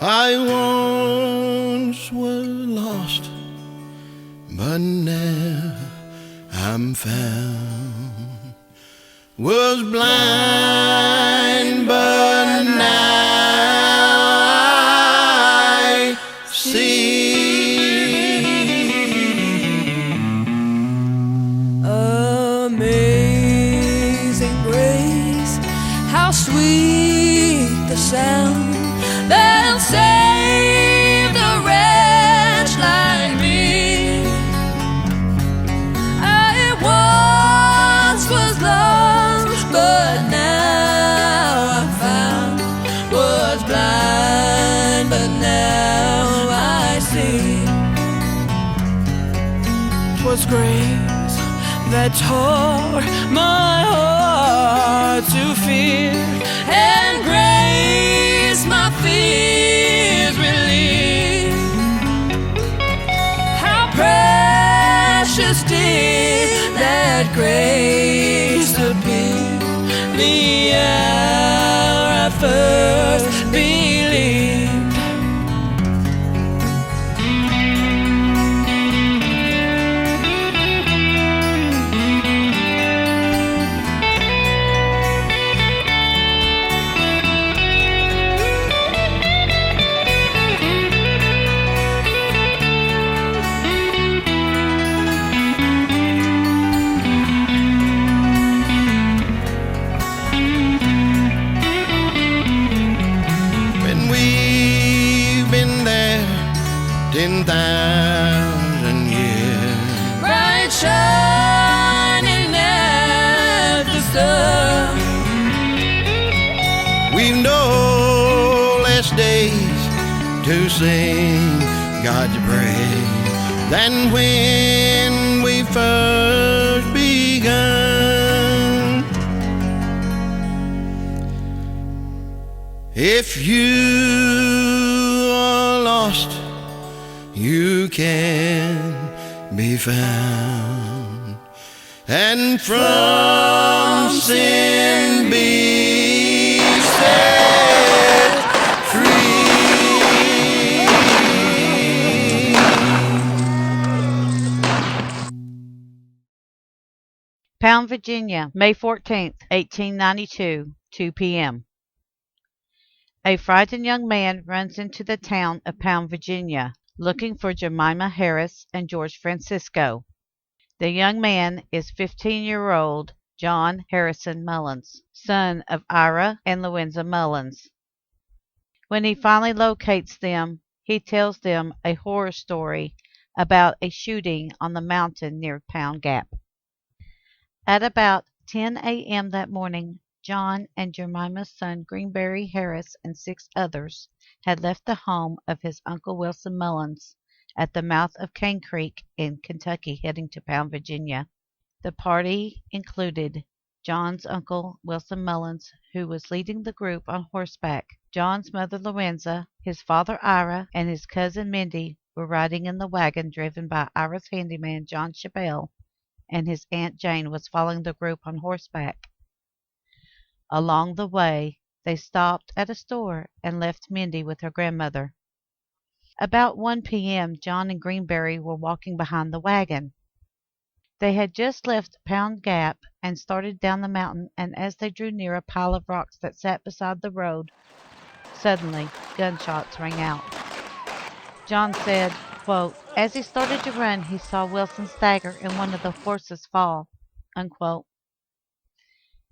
I once was lost, but now I'm found. Was blind, but now I see. Amazing grace, how sweet the sound that saved a wretch like me. I once was lost, but now I'm found. Was blind, but now I see. 'Twas grace that taught my heart to fear, and grace my fears relieved. How precious did that grace appear the hour I first believed. When we've been there 10,000 years, Bright shining at the sun. we've no less days to sing God's praise than when we first begun. If you are lost, you can be found, and from sin be set free. Pound, Virginia, May 14th, 1892, 2 p.m. A frightened young man runs into the town of Pound, Virginia, looking for Jemima Harris and George Francisco. The young man is 15-year-old John Harrison Mullins, son of Ira and Louisa Mullins. When he finally locates them, he tells them a horror story about a shooting on the mountain near Pound Gap. At about 10 a.m. that morning, John and Jemima's son Greenberry Harris and 6 others had left the home of his Uncle Wilson Mullins at the mouth of Cane Creek in Kentucky, heading to Pound, Virginia. The party included John's uncle Wilson Mullins, who was leading the group on horseback. John's mother Lorenza, his father Ira, and his cousin Mindy were riding in the wagon driven by Ira's handyman John Chappell, and his Aunt Jane was following the group on horseback. Along the way, they stopped at a store and left Mindy with her grandmother. About 1 p.m., John and Greenberry were walking behind the wagon. They had just left Pound Gap and started down the mountain, and as they drew near a pile of rocks that sat beside the road, suddenly gunshots rang out. John said, quote, "As he started to run, he saw Wilson stagger and one of the horses fall." Unquote.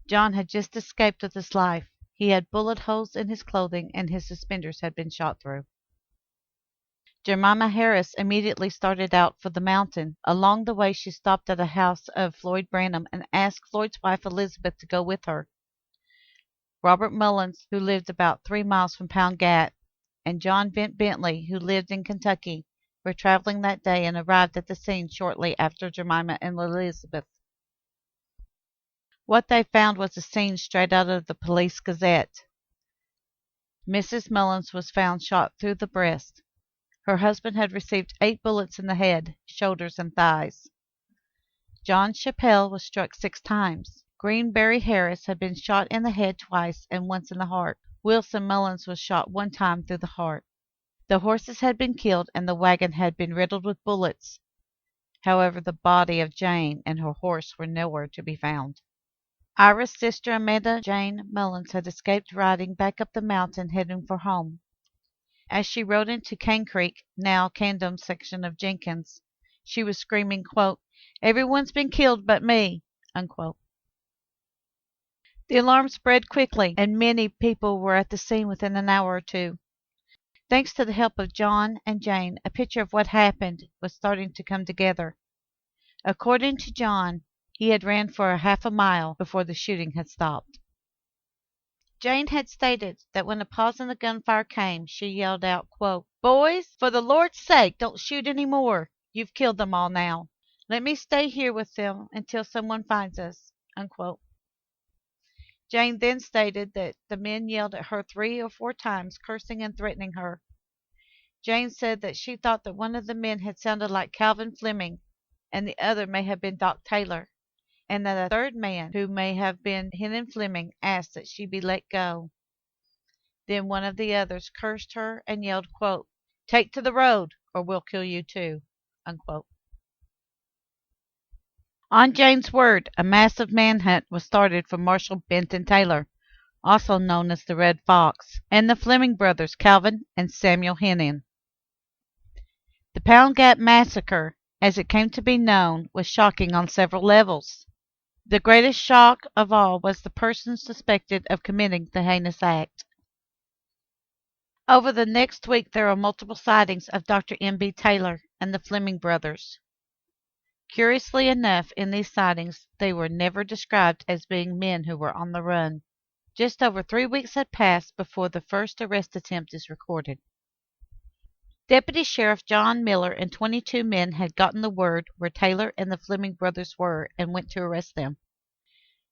John had just escaped with his life. He had bullet holes in his clothing and his suspenders had been shot through. Jemima Harris immediately started out for the mountain. Along the way, she stopped at a house of Floyd Branham and asked Floyd's wife Elizabeth to go with her. Robert Mullins, who lived about 3 miles from Pound Gap, and John Bentley, who lived in Kentucky, were traveling that day and arrived at the scene shortly after Jemima and Elizabeth. What they found was a scene straight out of the Police Gazette. Mrs. Mullins was found shot through the breast. Her husband had received 8 bullets in the head, shoulders, and thighs. John Chappell was struck 6 times. Greenberry Harris had been shot in the head twice and once in the heart. Wilson Mullins was shot 1 time through the heart. The horses had been killed and the wagon had been riddled with bullets. However, the body of Jane and her horse were nowhere to be found. Ira's sister Amanda Jane Mullins had escaped riding back up the mountain heading for home. As she rode into Cane Creek, now Camden section of Jenkins, she was screaming, quote, "Everyone's been killed but me," unquote. The alarm spread quickly, and many people were at the scene within an hour or two. Thanks to the help of John and Jane, a picture of what happened was starting to come together. According to John, he had ran for half a mile before the shooting had stopped. Jane had stated that when a pause in the gunfire came, she yelled out, quote, "Boys, for the Lord's sake, don't shoot any more. You've killed them all now. Let me stay here with them until someone finds us," unquote. Jane then stated that the men yelled at her 3 or 4 times, cursing and threatening her. Jane said that she thought that one of the men had sounded like Calvin Fleming, and the other may have been Doc Taylor, and that a third man, who may have been Henry Fleming, asked that she be let go. Then one of the others cursed her and yelled, quote, "Take to the road, or we'll kill you too," unquote. On Jane's word, a massive manhunt was started for Marshal Benton Taylor, also known as the Red Fox, and the Fleming brothers, Calvin and Samuel Hennin. The Pound Gap Massacre, as it came to be known, was shocking on several levels. The greatest shock of all was the person suspected of committing the heinous act. Over the next week there were multiple sightings of Dr. M.B. Taylor and the Fleming brothers. Curiously enough, in these sightings they were never described as being men who were on the run. Just over 3 weeks had passed before the first arrest attempt is recorded. Deputy Sheriff John Miller and 22 men had gotten the word where Taylor and the Fleming brothers were and went to arrest them.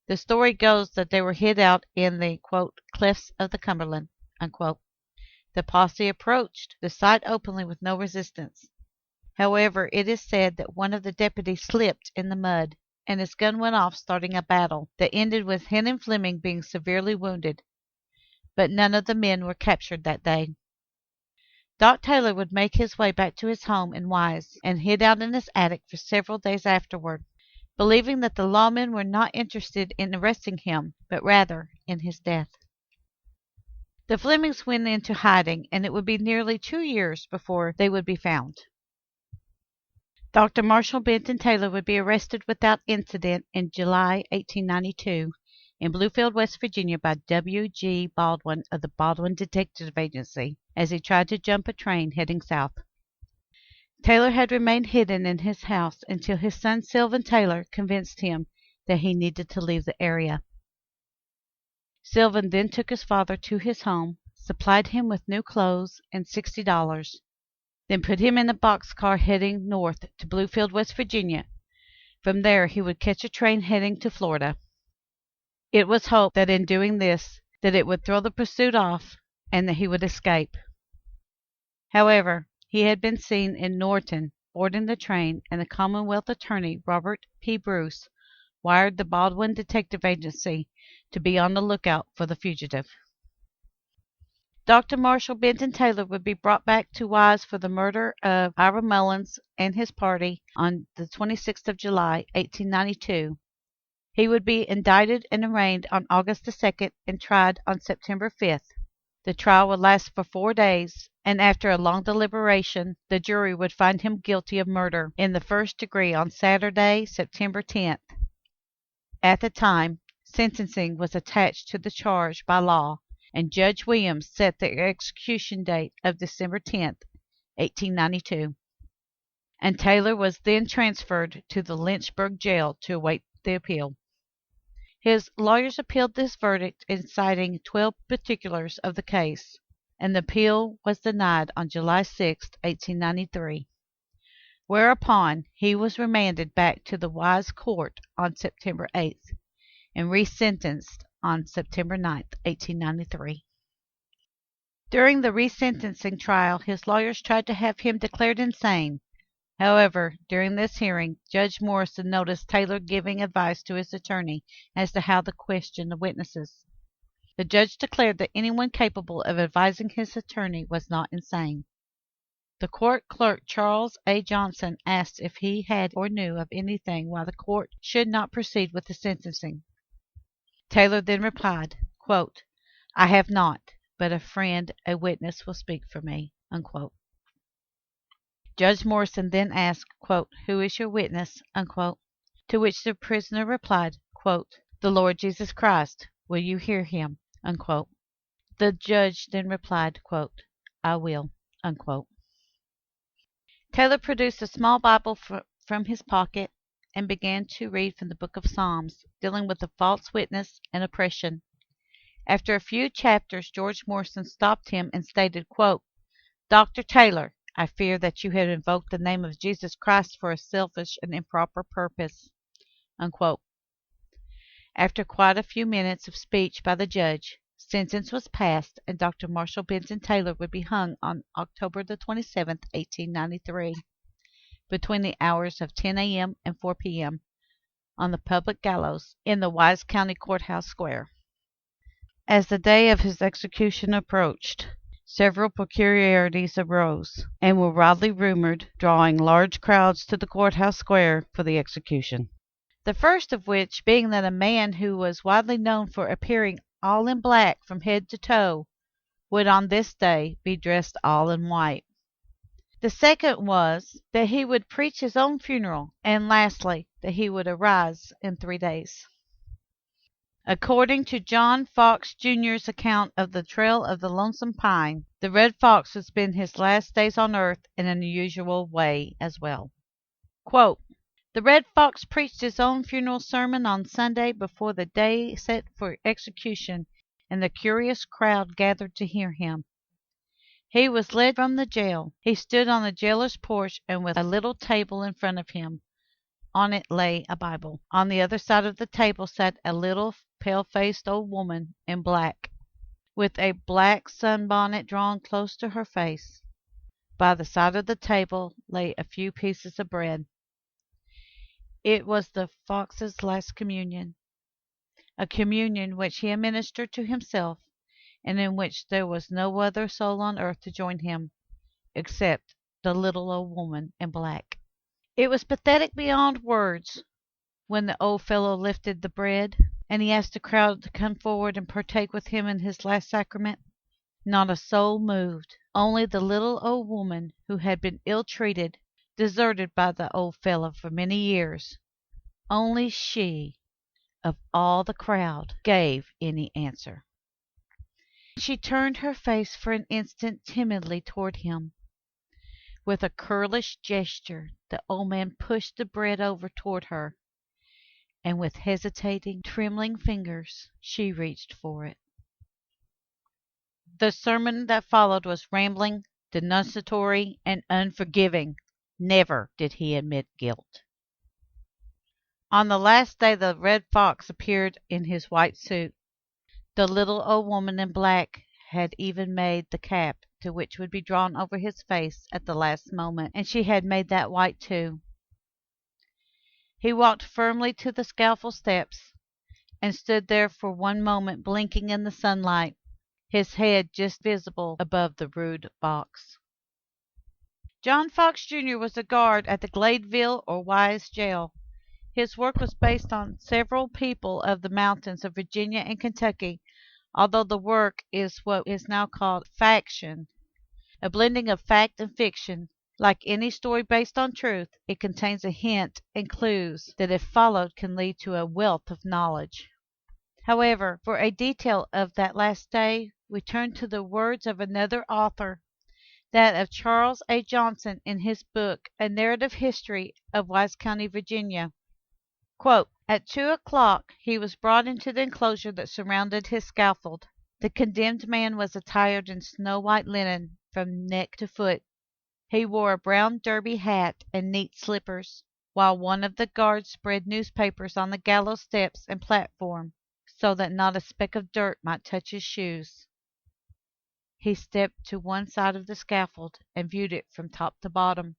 The story goes that they were hid out in the, quote, "cliffs of the Cumberland," unquote. The posse approached the site openly with no resistance. However, it is said that one of the deputies slipped in the mud, and his gun went off, starting a battle that ended with Henry Fleming being severely wounded. But none of the men were captured that day. Doc Taylor would make his way back to his home in Wise and hid out in his attic for several days afterward, believing that the lawmen were not interested in arresting him, but rather in his death. The Flemings went into hiding, and it would be nearly 2 years before they would be found. Dr. Marshall Benton Taylor would be arrested without incident in July 1892 in Bluefield, West Virginia by W. G. Baldwin of the Baldwin Detective Agency as he tried to jump a train heading south. Taylor had remained hidden in his house until his son Sylvan Taylor convinced him that he needed to leave the area. Sylvan then took his father to his home, supplied him with new clothes and $60, then put him in a boxcar heading north to Bluefield, West Virginia. From there he would catch a train heading to Florida. It was hoped that in doing this, that it would throw the pursuit off and that he would escape. However, he had been seen in Norton boarding the train, and the Commonwealth Attorney Robert P. Bruce wired the Baldwin Detective Agency to be on the lookout for the fugitive. Dr. Marshall Benton Taylor would be brought back to Wise for the murder of Ira Mullins and his party on the 26th of July, 1892. He would be indicted and arraigned on August the 2nd and tried on September 5th. The trial would last for 4 days, and after a long deliberation, the jury would find him guilty of murder in the first degree on Saturday, September 10th. At the time, sentencing was attached to the charge by law, and Judge Williams set the execution date of December 10th, 1892. And Taylor was then transferred to the Lynchburg jail to await the appeal. His lawyers appealed this verdict in citing 12 particulars of the case, and the appeal was denied on July 6, 1893, whereupon he was remanded back to the Wise Court on September 8th and resentenced on September 9, 1893. During the resentencing trial, his lawyers tried to have him declared insane. However, during this hearing, Judge Morrison noticed Taylor giving advice to his attorney as to how to question the witnesses. The judge declared that anyone capable of advising his attorney was not insane. The court clerk, Charles A. Johnson, asked if he had or knew of anything why the court should not proceed with the sentencing. Taylor then replied, quote, "I have not, but a friend, a witness, will speak for me." Unquote. Judge Morrison then asked, quote, "Who is your witness?" Unquote, to which the prisoner replied, quote, "The Lord Jesus Christ. Will you hear him?" Unquote. The judge then replied, quote, "I will." Unquote. Taylor produced a small Bible from his pocket and began to read from the book of Psalms, dealing with the false witness and oppression. After a few chapters, George Morrison stopped him and stated, quote, "Dr. Taylor, I fear that you have invoked the name of Jesus Christ for a selfish and improper purpose." Unquote. After quite a few minutes of speech by the judge, sentence was passed, and Dr. Marshall Benton Taylor would be hung on October the 27th, 1893, between the hours of 10 a.m. and 4 p.m. on the public gallows in the Wise County Courthouse Square. As the day of his execution approached, several peculiarities arose, and were widely rumored, drawing large crowds to the courthouse square for the execution. The first of which being that a man who was widely known for appearing all in black from head to toe would on this day be dressed all in white. The second was that he would preach his own funeral, and lastly, that he would arise in 3 days. According to John Fox Jr.'s account of the Trail of the Lonesome Pine, the Red Fox would spend his last days on earth in an unusual way as well. Quote, "The Red Fox preached his own funeral sermon on Sunday before the day set for execution, and the curious crowd gathered to hear him. He was led from the jail. He stood on the jailer's porch, and with a little table in front of him. On it lay a Bible. On the other side of the table sat a little pale-faced old woman in black, with a black sunbonnet drawn close to her face. By the side of the table lay a few pieces of bread. It was the Fox's last communion, a communion which he administered to himself, and in which there was no other soul on earth to join him, except the little old woman in black. It was pathetic beyond words when the old fellow lifted the bread, and he asked the crowd to come forward and partake with him in his last sacrament. Not a soul moved, only the little old woman who had been ill-treated, deserted by the old fellow for many years. Only she, of all the crowd, gave any answer. She turned her face for an instant timidly toward him. With a girlish gesture the old man pushed the bread over toward her, and with hesitating, trembling fingers she reached for it. The sermon that followed was rambling, denunciatory, and unforgiving. Never did he admit guilt. On the last day the Red Fox appeared in his white suit. The little old woman in black had even made the cap to which would be drawn over his face at the last moment, and she had made that white too. He walked firmly to the scaffold steps, and stood there for one moment blinking in the sunlight, his head just visible above the rude box. John Fox Jr. was a guard at the Gladeville or Wise jail. His work was based on several people of the mountains of Virginia and Kentucky, although the work is what is now called faction, a blending of fact and fiction. Like any story based on truth, it contains a hint and clues that if followed can lead to a wealth of knowledge. However, for a detail of that last day, we turn to the words of another author, that of Charles A. Johnson in his book, A Narrative History of Wise County, Virginia. Quote, "At 2 o'clock he was brought into the enclosure that surrounded his scaffold. The condemned man was attired in snow-white linen from neck to foot. He wore a brown derby hat and neat slippers, while one of the guards spread newspapers on the gallows steps and platform, so that not a speck of dirt might touch his shoes. He stepped to one side of the scaffold and viewed it from top to bottom.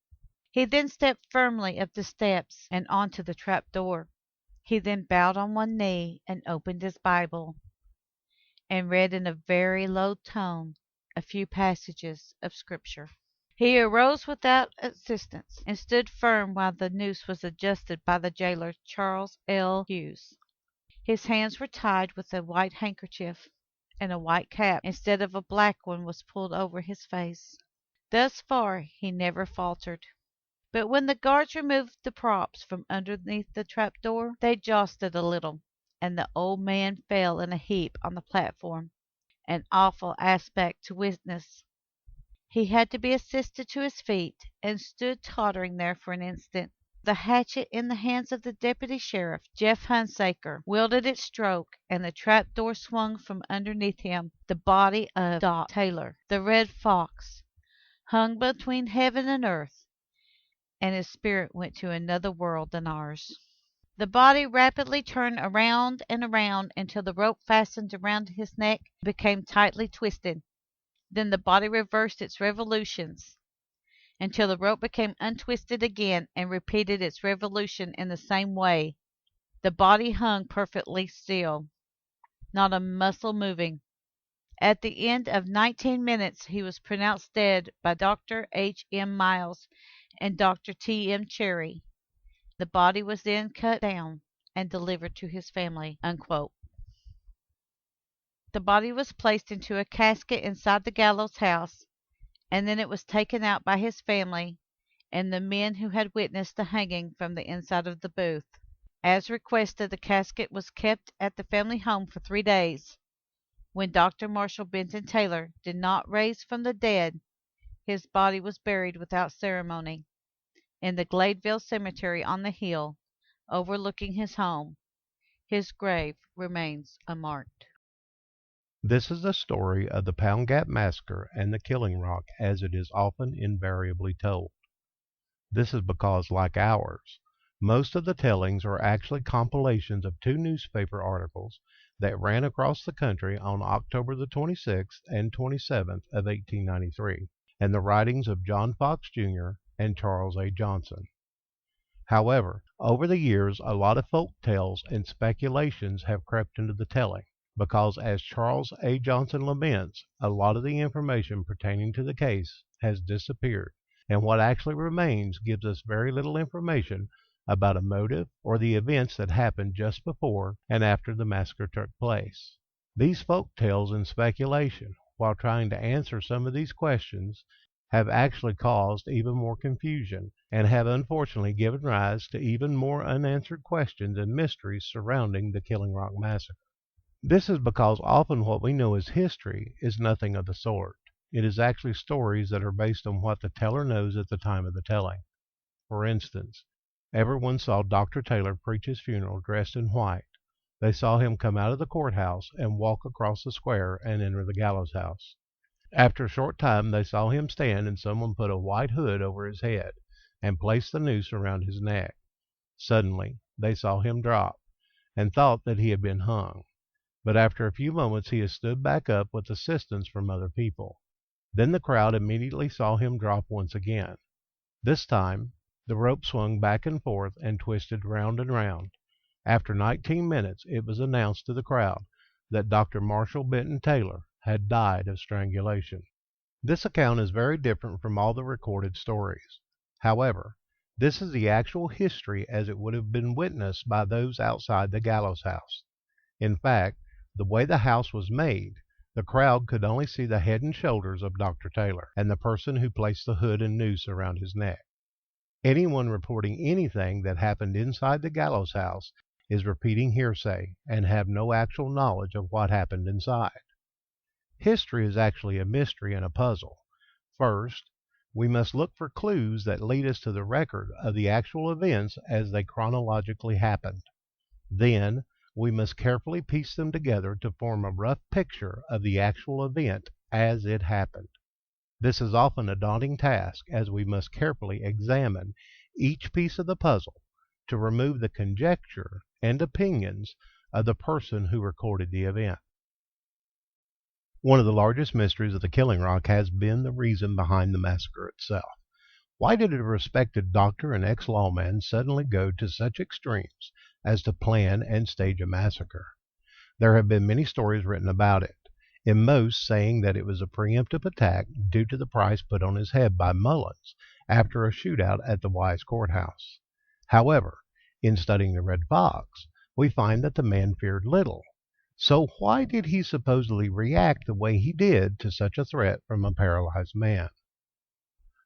He then stepped firmly up the steps and onto the trap door. He then bowed on one knee and opened his Bible, and read in a very low tone a few passages of Scripture." He arose without assistance, and stood firm while the noose was adjusted by the jailer, Charles L. Hughes. His hands were tied with a white handkerchief, and a white cap instead of a black one was pulled over his face. Thus far he never faltered. But when the guards removed the props from underneath the trapdoor, they jostled a little, and the old man fell in a heap on the platform, an awful aspect to witness. He had to be assisted to his feet, and stood tottering there for an instant. The hatchet in the hands of the deputy sheriff, Jeff Hunsaker, wielded its stroke, and the trap door swung from underneath him. The body of Doc Taylor, the Red Fox, hung between heaven and earth, and his spirit went to another world than ours. The body rapidly turned around and around until the rope fastened around his neck became tightly twisted. Then the body reversed its revolutions until the rope became untwisted again and repeated its revolution in the same way. The body hung perfectly still, not a muscle moving. At the end of 19 minutes he was pronounced dead by Dr. H. M. Miles and Dr. T. M. Cherry. The body was then cut down and delivered to his family." Unquote. The body was placed into a casket inside the gallows house, and then it was taken out by his family and the men who had witnessed the hanging from the inside of the booth. As requested, the casket was kept at the family home for 3 days. When Dr. Marshall Benton Taylor did not rise from the dead, his body was buried without ceremony in the Gladeville Cemetery on the hill overlooking his home. His grave remains unmarked. This is the story of the Pound Gap Massacre and the Killing Rock as it is often invariably told. This is because, like ours, most of the tellings are actually compilations of 2 newspaper articles that ran across the country on October the 26th and 27th of 1893, and the writings of John Fox Jr. and Charles A. Johnson. However, over the years, a lot of folk tales and speculations have crept into the telling, because, as Charles A. Johnson laments, a lot of the information pertaining to the case has disappeared, and what actually remains gives us very little information about a motive or the events that happened just before and after the massacre took place. These folk tales and speculation, while trying to answer some of these questions, have actually caused even more confusion and have unfortunately given rise to even more unanswered questions and mysteries surrounding the Killing Rock Massacre. This is because often what we know as history is nothing of the sort. It is actually stories that are based on what the teller knows at the time of the telling. For instance, everyone saw Dr. Taylor preach his funeral dressed in white. They saw him come out of the courthouse and walk across the square and enter the gallows house. After a short time they saw him stand and someone put a white hood over his head and place the noose around his neck. Suddenly they saw him drop and thought that he had been hung. But after a few moments he had stood back up with assistance from other people. Then the crowd immediately saw him drop once again. This time the rope swung back and forth and twisted round and round. After 19 minutes it was announced to the crowd that Dr. Marshall Benton Taylor had died of strangulation. This account is very different from all the recorded stories. However, this is the actual history as it would have been witnessed by those outside the gallows house. In fact, the way the house was made, the crowd could only see the head and shoulders of Dr. Taylor and the person who placed the hood and noose around his neck. Anyone reporting anything that happened inside the gallows house is repeating hearsay and have no actual knowledge of what happened inside. History is actually a mystery and a puzzle. First, we must look for clues that lead us to the record of the actual events as they chronologically happened. Then, we must carefully piece them together to form a rough picture of the actual event as it happened. This is often a daunting task, as we must carefully examine each piece of the puzzle to remove the conjecture and opinions of the person who recorded the event. One of the largest mysteries of the Killing Rock has been the reason behind the massacre itself. Why did a respected doctor and ex-lawman suddenly go to such extremes as to plan and stage a massacre? There have been many stories written about it. in most saying that it was a preemptive attack due to the price put on his head by Mullins after a shootout at the Wise courthouse. However, in studying the Red Fox, we find that the man feared little. So why did he supposedly react the way he did to such a threat from a paralyzed man?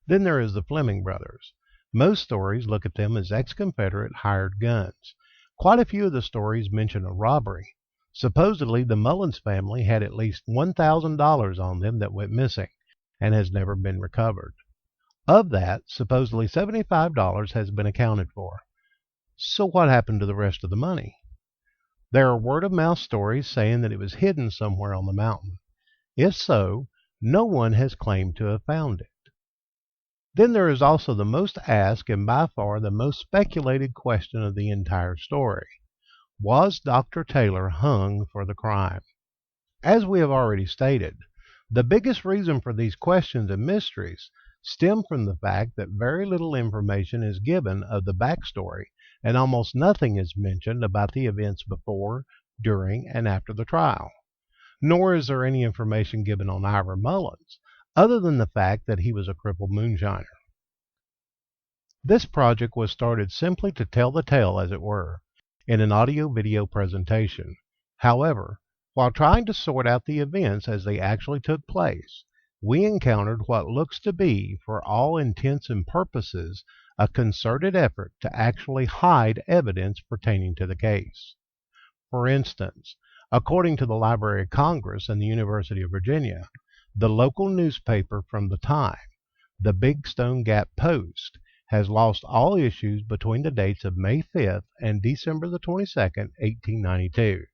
Then there is the Fleming brothers. Most stories look at them as ex-Confederate hired guns. Quite a few of the stories mention a robbery. Supposedly, the Mullins family had at least $1,000 on them that went missing and has never been recovered. Of that, supposedly $75 has been accounted for. So what happened to the rest of the money? There are word-of-mouth stories saying that it was hidden somewhere on the mountain. If so, no one has claimed to have found it. Then there is also the most asked and by far the most speculated question of the entire story. Was Dr. Taylor hung for the crime? As we have already stated, the biggest reason for these questions and mysteries stem from the fact that very little information is given of the backstory and almost nothing is mentioned about the events before, during, and after the trial. Nor is there any information given on Ira Mullins, other than the fact that he was a crippled moonshiner. This project was started simply to tell the tale, as it were, in an audio-video presentation. However, while trying to sort out the events as they actually took place, we encountered what looks to be, for all intents and purposes, a concerted effort to actually hide evidence pertaining to the case. For instance, according to the Library of Congress and the University of Virginia, the local newspaper from the time, the Big Stone Gap Post, has lost all issues between the dates of May 5th and December the 22nd, 1892.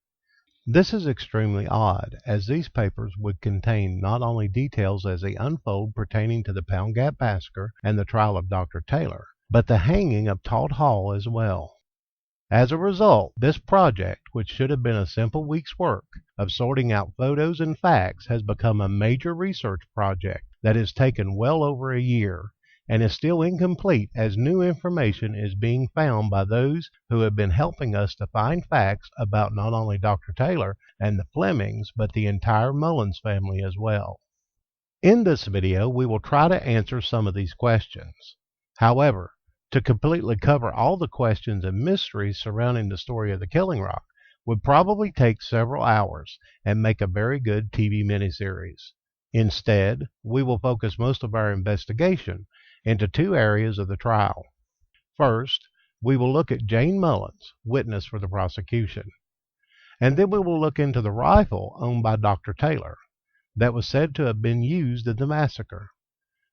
This is extremely odd, as these papers would contain not only details as they unfold pertaining to the Pound Gap Massacre and the trial of Dr. Taylor, but the hanging of Todd Hall as well. As a result, this project, which should have been a simple week's work of sorting out photos and facts, has become a major research project that has taken well over a year and is still incomplete, as new information is being found by those who have been helping us to find facts about not only Dr. Taylor and the Flemings, but the entire Mullins family as well. In this video, we will try to answer some of these questions. However, to completely cover all the questions and mysteries surrounding the story of the Killing Rock would probably take several hours and make a very good TV miniseries. Instead, we will focus most of our investigation into two areas of the trial. First, we will look at Jane Mullins, witness for the prosecution. And then we will look into the rifle owned by Dr. Taylor that was said to have been used in the massacre.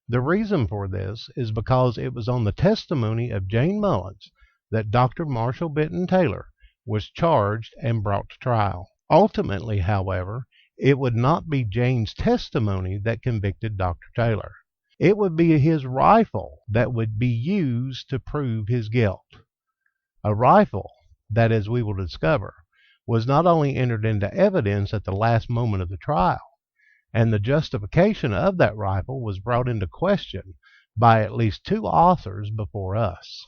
The reason for this is because it was on the testimony of Jane Mullins that Dr. Marshall Benton Taylor was charged and brought to trial. Ultimately, however, it would not be Jane's testimony that convicted Dr. Taylor. It would be his rifle that would be used to prove his guilt. A rifle that, as we will discover, was not only entered into evidence at the last moment of the trial, and the justification of that rifle was brought into question by at least two authors before us.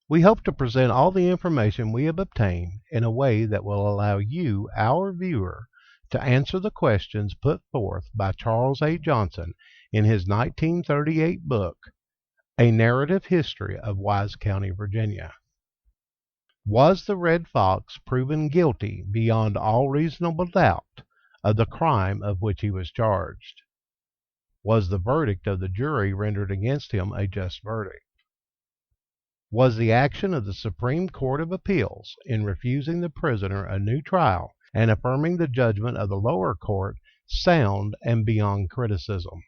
We hope to present all the information we have obtained in a way that will allow you, our viewer, to answer the questions put forth by Charles A. Johnson in his 1938 book, A Narrative History of Wise County, Virginia. Was the Red Fox proven guilty beyond all reasonable doubt of the crime of which he was charged? Was the verdict of the jury rendered against him a just verdict? Was the action of the Supreme Court of Appeals in refusing the prisoner a new trial and affirming the judgment of the lower court sound and beyond criticism?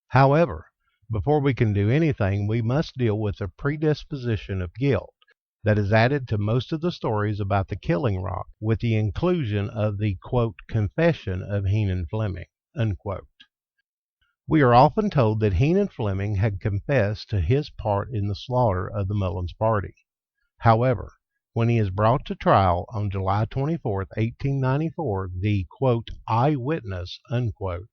However, before we can do anything, we must deal with the predisposition of guilt that is added to most of the stories about the Killing Rock, with the inclusion of the, quote, confession of Heenan Fleming, unquote. We are often told that Heenan Fleming had confessed to his part in the slaughter of the Mullins party. However, when he is brought to trial on July 24, 1894, the, quote, eyewitness, unquote,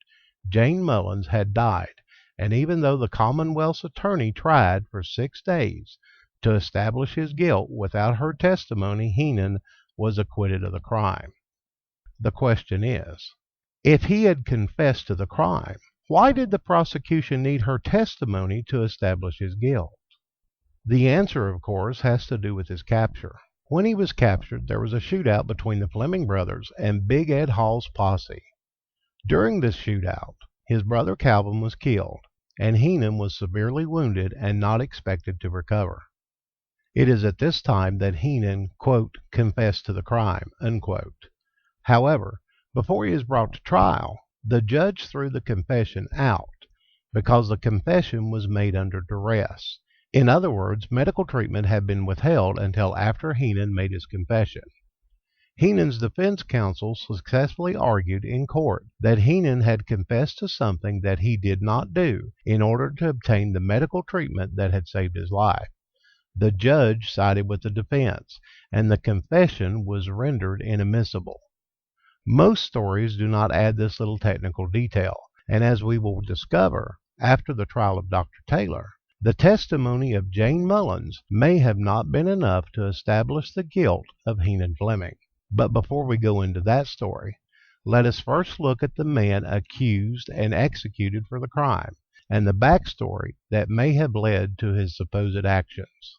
Jane Mullins had died, and even though the Commonwealth's attorney tried for 6 days to establish his guilt, without her testimony, Heenan was acquitted of the crime. the question is, if he had confessed to the crime, why did the prosecution need her testimony to establish his guilt? The answer, of course, has to do with his capture. When he was captured, there was a shootout between the Fleming brothers and Big Ed Hall's posse. During this shootout, his brother Calvin was killed, and Heenan was severely wounded and not expected to recover. It is at this time that Heenan, quote, confessed to the crime, unquote. However, before he is brought to trial, the judge threw the confession out because the confession was made under duress. In other words, medical treatment had been withheld until after Heenan made his confession. Heenan's defense counsel successfully argued in court that Heenan had confessed to something that he did not do in order to obtain the medical treatment that had saved his life. The judge sided with the defense, and the confession was rendered inadmissible. Most stories do not add this little technical detail, and as we will discover after the trial of Dr. Taylor, the testimony of Jane Mullins may have not been enough to establish the guilt of Heenan Fleming. But before we go into that story, let us first look at the man accused and executed for the crime, and the backstory that may have led to his supposed actions.